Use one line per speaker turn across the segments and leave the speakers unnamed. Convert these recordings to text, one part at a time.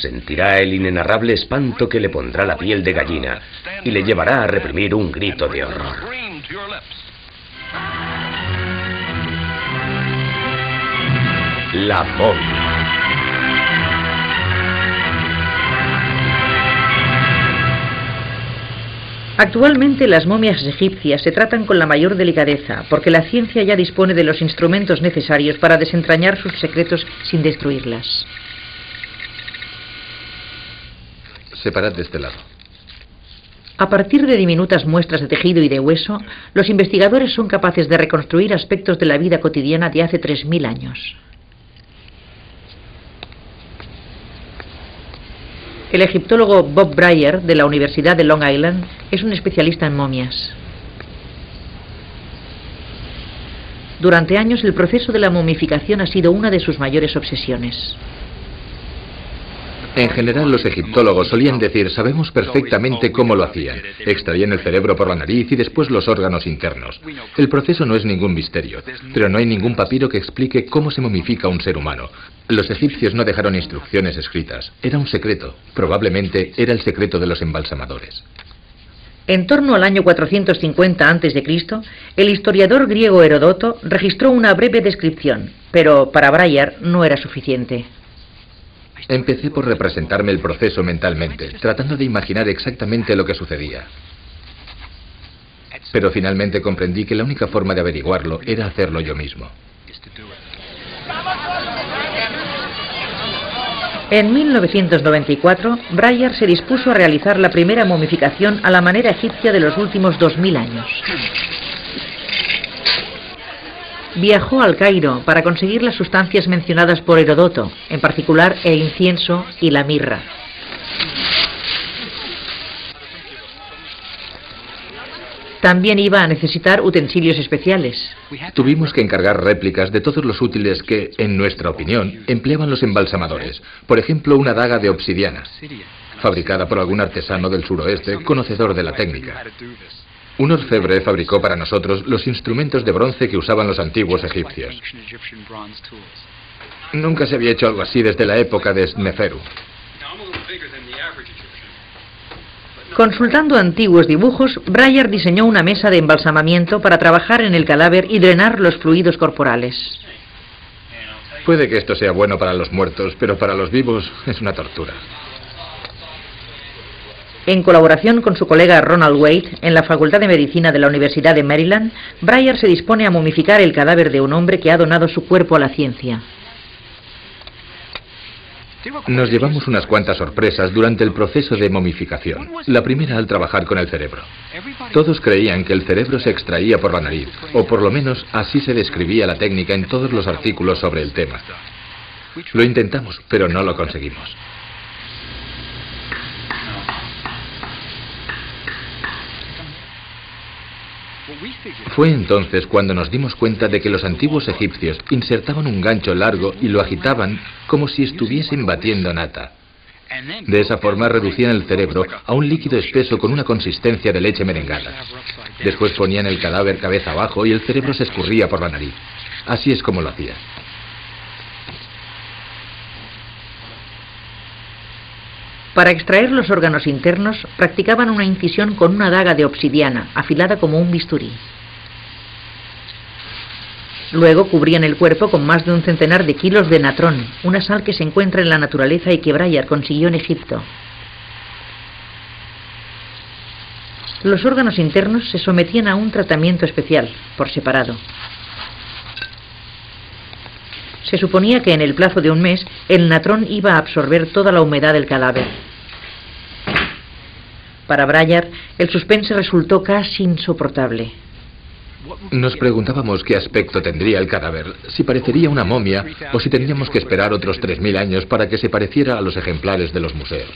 sentirá el inenarrable espanto que le pondrá la piel de gallina y le llevará a reprimir un grito de horror. La momia.
Actualmente las momias egipcias se tratan con la mayor delicadeza, porque la ciencia ya dispone de los instrumentos necesarios para desentrañar sus secretos sin destruirlas.
Separad de este lado.
A partir de diminutas muestras de tejido y de hueso, los investigadores son capaces de reconstruir aspectos de la vida cotidiana de hace 3000 años. El egiptólogo Bob Breyer, de la Universidad de Long Island, es un especialista en momias. Durante años, el proceso de la momificación ha sido una de sus mayores obsesiones.
En general, los egiptólogos solían decir: sabemos perfectamente cómo lo hacían. Extraían el cerebro por la nariz y después los órganos internos. El proceso no es ningún misterio, pero no hay ningún papiro que explique cómo se momifica un ser humano. Los egipcios no dejaron instrucciones escritas. Era un secreto. Probablemente era el secreto de los embalsamadores.
En torno al año 450 a.C., el historiador griego Heródoto registró una breve descripción, pero para Breyer no era suficiente.
Empecé por representarme el proceso mentalmente, tratando de imaginar exactamente lo que sucedía. Pero finalmente comprendí que la única forma de averiguarlo era hacerlo yo mismo.
En 1994, Breyer se dispuso a realizar la primera momificación a la manera egipcia de los últimos 2000 años. Viajó al Cairo para conseguir las sustancias mencionadas por Heródoto, en particular el incienso y la mirra. También iba a necesitar utensilios especiales.
Tuvimos que encargar réplicas de todos los útiles que, en nuestra opinión, empleaban los embalsamadores. Por ejemplo, una daga de obsidiana, fabricada por algún artesano del suroeste, conocedor de la técnica. Un orfebre fabricó para nosotros los instrumentos de bronce que usaban los antiguos egipcios. Nunca se había hecho algo así desde la época de Sneferu.
Consultando antiguos dibujos, Breyer diseñó una mesa de embalsamamiento para trabajar en el cadáver y drenar los fluidos corporales.
Puede que esto sea bueno para los muertos, pero para los vivos es una tortura.
En colaboración con su colega Ronald Wade, en la Facultad de Medicina de la Universidad de Maryland, Breyer se dispone a momificar el cadáver de un hombre que ha donado su cuerpo a la ciencia.
Nos llevamos unas cuantas sorpresas durante el proceso de momificación. La primera al trabajar con el cerebro. Todos creían que el cerebro se extraía por la nariz, o por lo menos así se describía la técnica en todos los artículos sobre el tema. Lo intentamos, pero no lo conseguimos. Fue entonces cuando nos dimos cuenta de que los antiguos egipcios insertaban un gancho largo y lo agitaban como si estuviesen batiendo nata. De esa forma reducían el cerebro a un líquido espeso con una consistencia de leche merengada. Después ponían el cadáver cabeza abajo y el cerebro se escurría por la nariz. Así es como lo hacían.
Para extraer los órganos internos, practicaban una incisión con una daga de obsidiana, afilada como un bisturí. Luego cubrían el cuerpo con más de 1 centenar de kilos de natrón, una sal que se encuentra en la naturaleza y que Breyer consiguió en Egipto. Los órganos internos se sometían a un tratamiento especial, por separado. Se suponía que en el plazo de un mes el natrón iba a absorber toda la humedad del cadáver. Para Breyer, el suspense resultó casi insoportable.
Nos preguntábamos qué aspecto tendría el cadáver, si parecería una momia o si tendríamos que esperar otros 3000 años para que se pareciera a los ejemplares de los museos.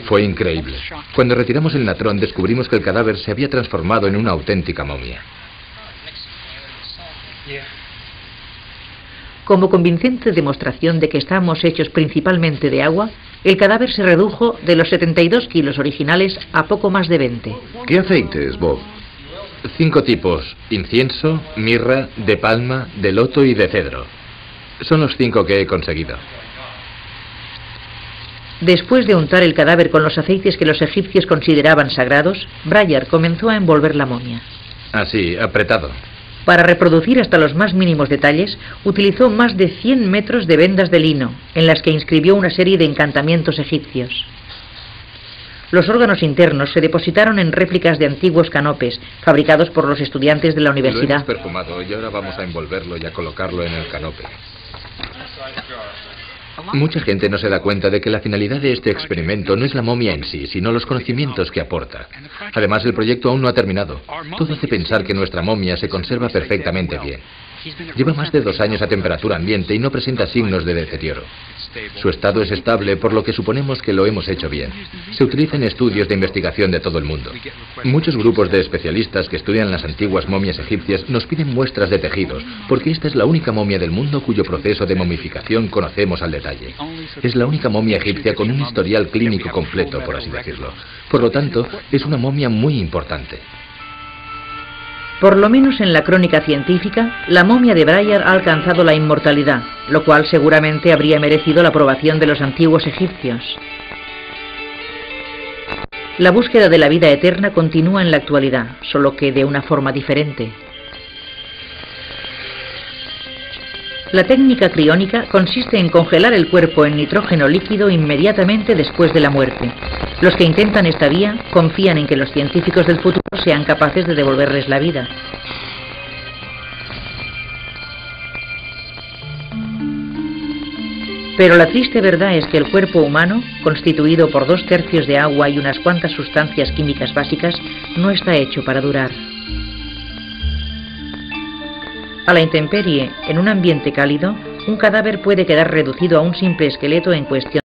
Fue increíble. Cuando retiramos el natrón descubrimos que el cadáver se había transformado en una auténtica momia.
Como convincente demostración de que estamos hechos principalmente de agua, el cadáver se redujo de los 72 kilos originales a poco más de 20.
¿Qué aceites, Bob? 5 tipos: incienso, mirra, de palma, de loto y de cedro. Son los 5 que he conseguido.
Después de untar el cadáver con los aceites que los egipcios consideraban sagrados, Breyer comenzó a envolver la momia.
Así, apretado.
Para reproducir hasta los más mínimos detalles, utilizó más de 100 metros de vendas de lino, en las que inscribió una serie de encantamientos egipcios. Los órganos internos se depositaron en réplicas de antiguos canopes, fabricados por los estudiantes de la universidad.
Lo hemos perfumado y ahora vamos a envolverlo y a colocarlo en el canope. Mucha gente no se da cuenta de que la finalidad de este experimento no es la momia en sí, sino los conocimientos que aporta. Además, el proyecto aún no ha terminado. Todo hace pensar que nuestra momia se conserva perfectamente bien. Lleva más de 2 años a temperatura ambiente y no presenta signos de deterioro. Su estado es estable, por lo que suponemos que lo hemos hecho bien. Se utilizan estudios de investigación de todo el mundo. Muchos grupos de especialistas que estudian las antiguas momias egipcias nos piden muestras de tejidos, porque esta es la única momia del mundo cuyo proceso de momificación conocemos al detalle. Es la única momia egipcia con un historial clínico completo, por así decirlo. Por lo tanto, es una momia muy importante.
Por lo menos en la crónica científica, la momia de Breyer ha alcanzado la inmortalidad, lo cual seguramente habría merecido la aprobación de los antiguos egipcios. La búsqueda de la vida eterna continúa en la actualidad, solo que de una forma diferente. La técnica criónica consiste en congelar el cuerpo en nitrógeno líquido inmediatamente después de la muerte. Los que intentan esta vía confían en que los científicos del futuro sean capaces de devolverles la vida. Pero la triste verdad es que el cuerpo humano, constituido por 2/3 de agua y unas cuantas sustancias químicas básicas, no está hecho para durar. A la intemperie, en un ambiente cálido, un cadáver puede quedar reducido a un simple esqueleto en cuestión